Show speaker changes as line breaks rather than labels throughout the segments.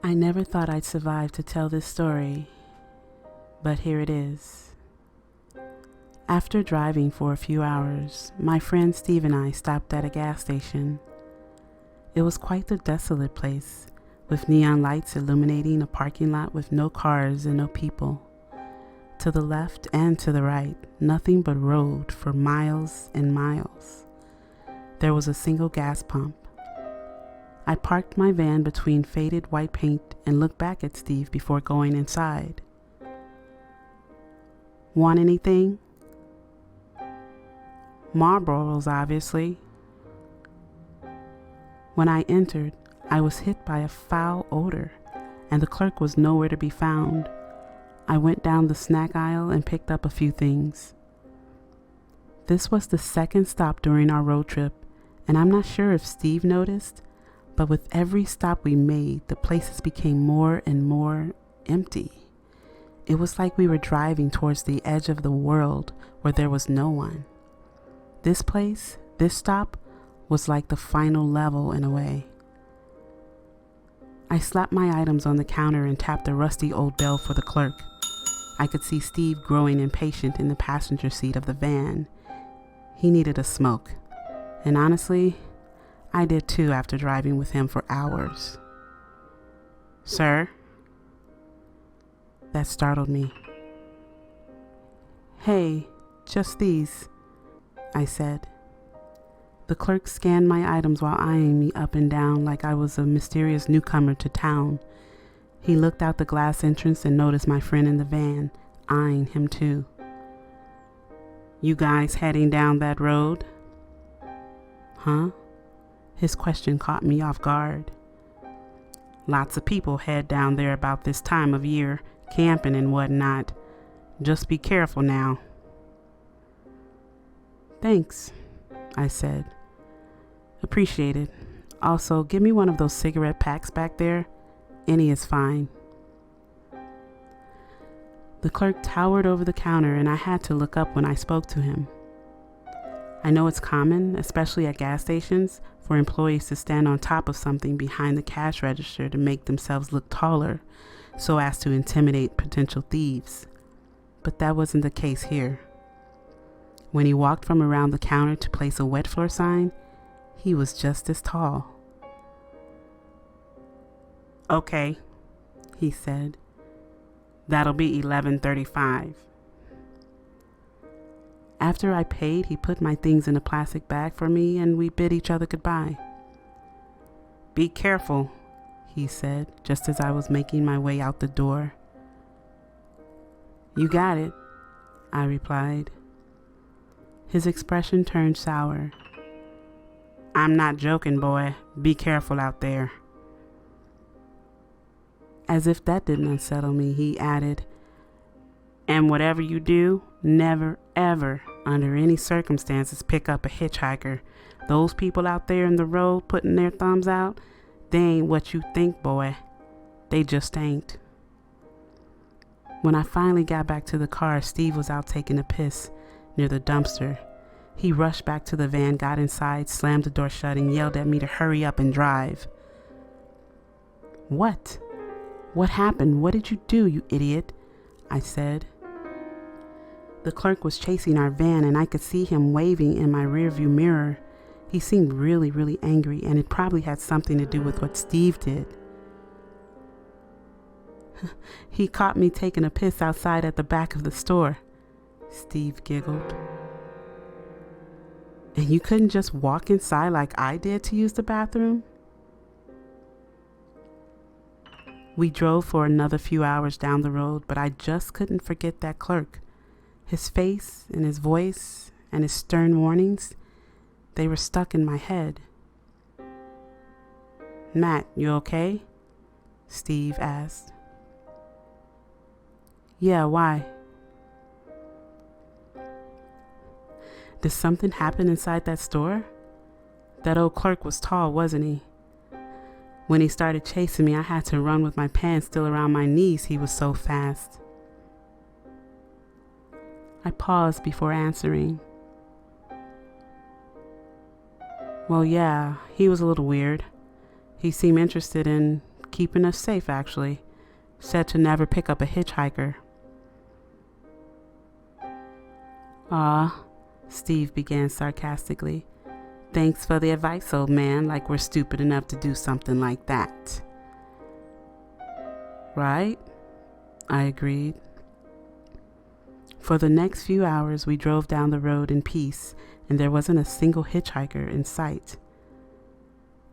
I never thought I'd survive to tell this story, but here it is. After driving for a few hours, my friend Steve and I stopped at a gas station. It was quite the desolate place, with neon lights illuminating a parking lot with no cars and no people. To the left and to the right, nothing but road for miles and miles. There was a single gas pump. I parked my van between faded white paint and looked back at Steve before going inside. Want anything? Marlboros, obviously. When I entered, I was hit by a foul odor, and the clerk was nowhere to be found. I went down the snack aisle and picked up a few things. This was the second stop during our road trip, and I'm not sure if Steve noticed, but with every stop we made, the places became more and more empty. It was like we were driving towards the edge of the world where there was no one. This place, this stop, was like the final level in a way. I slapped my items on the counter and tapped a rusty old bell for the clerk. I could see Steve growing impatient in the passenger seat of the van. He needed a smoke, and honestly, I did too after driving with him for hours. Sir? That startled me. Hey, just these, I said. The clerk scanned my items while eyeing me up and down like I was a mysterious newcomer to town. He looked out the glass entrance and noticed my friend in the van, eyeing him too. You guys heading down that road? Huh? His question caught me off guard. Lots of people head down there about this time of year, camping and whatnot. Just be careful now. Thanks, I said. Appreciate it. Also, give me one of those cigarette packs back there. Any is fine. The clerk towered over the counter, and I had to look up when I spoke to him. I know it's common, especially at gas stations, for employees to stand on top of something behind the cash register to make themselves look taller, so as to intimidate potential thieves. But that wasn't the case here. When he walked from around the counter to place a wet floor sign, he was just as tall. Okay, he said. That'll be $11.35. After I paid, he put my things in a plastic bag for me and we bid each other goodbye. Be careful, he said, just as I was making my way out the door. You got it, I replied. His expression turned sour. I'm not joking, boy. Be careful out there. As if that didn't unsettle me, he added, and whatever you do, never, ever, under any circumstances, pick up a hitchhiker. Those people out there in the road putting their thumbs out, they ain't what you think, boy. They just ain't. When I finally got back to the car, Steve was out taking a piss near the dumpster. He rushed back to the van, got inside, slammed the door shut, and yelled at me to hurry up and drive. What? What happened? What did you do, you idiot? I said. The clerk was chasing our van, and I could see him waving in my rearview mirror. He seemed really, really angry, and it probably had something to do with what Steve did. He caught me taking a piss outside at the back of the store, Steve giggled. And you couldn't just walk inside like I did to use the bathroom? We drove for another few hours down the road, but I just couldn't forget that clerk. His face and his voice and his stern warnings, they were stuck in my head. Matt, you okay? Steve asked. Yeah, why? Did something happen inside that store? That old clerk was tall, wasn't he? When he started chasing me, I had to run with my pants still around my knees. He was so fast. I paused before answering. Well, yeah, he was a little weird. He seemed interested in keeping us safe, actually. Said to never pick up a hitchhiker. Aw, Steve began sarcastically. Thanks for the advice, old man, like we're stupid enough to do something like that. Right? I agreed. For the next few hours, we drove down the road in peace, and there wasn't a single hitchhiker in sight.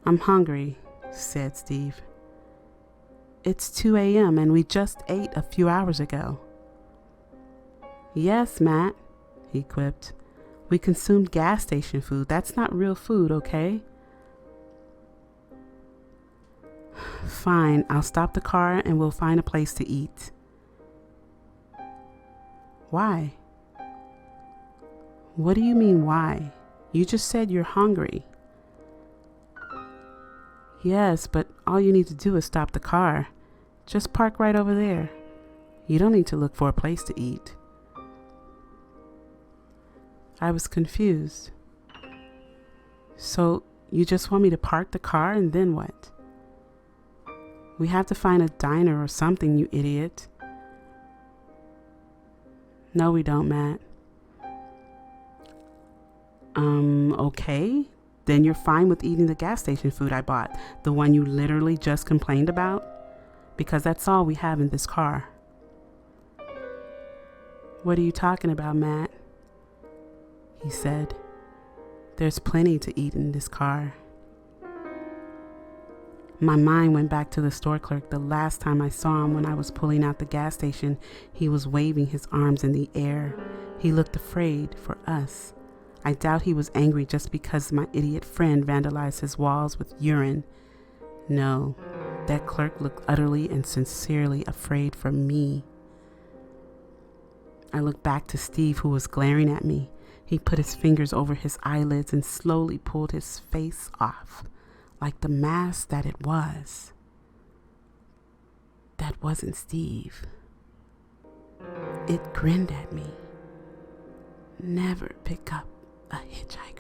I'm hungry, said Steve. It's 2 a.m. and we just ate a few hours ago. Yes, Matt, he quipped. We consumed gas station food. That's not real food, okay? Fine, I'll stop the car and we'll find a place to eat. Why? What do you mean, why? You just said you're hungry. Yes, but all you need to do is stop the car. Just park right over there. You don't need to look for a place to eat. I was confused. So, you just want me to park the car and then what? We have to find a diner or something, you idiot. No, we don't, Matt. Okay. Then you're fine with eating the gas station food I bought, the one you literally just complained about? Because that's all we have in this car. What are you talking about, Matt? He said. There's plenty to eat in this car. My mind went back to the store clerk the last time I saw him when I was pulling out the gas station. He was waving his arms in the air. He looked afraid for us. I doubt he was angry just because my idiot friend vandalized his walls with urine. No, that clerk looked utterly and sincerely afraid for me. I looked back to Steve, who was glaring at me. He put his fingers over his eyelids and slowly pulled his face off, like the mask that it was. That wasn't Steve. It grinned at me. Never pick up a hitchhiker.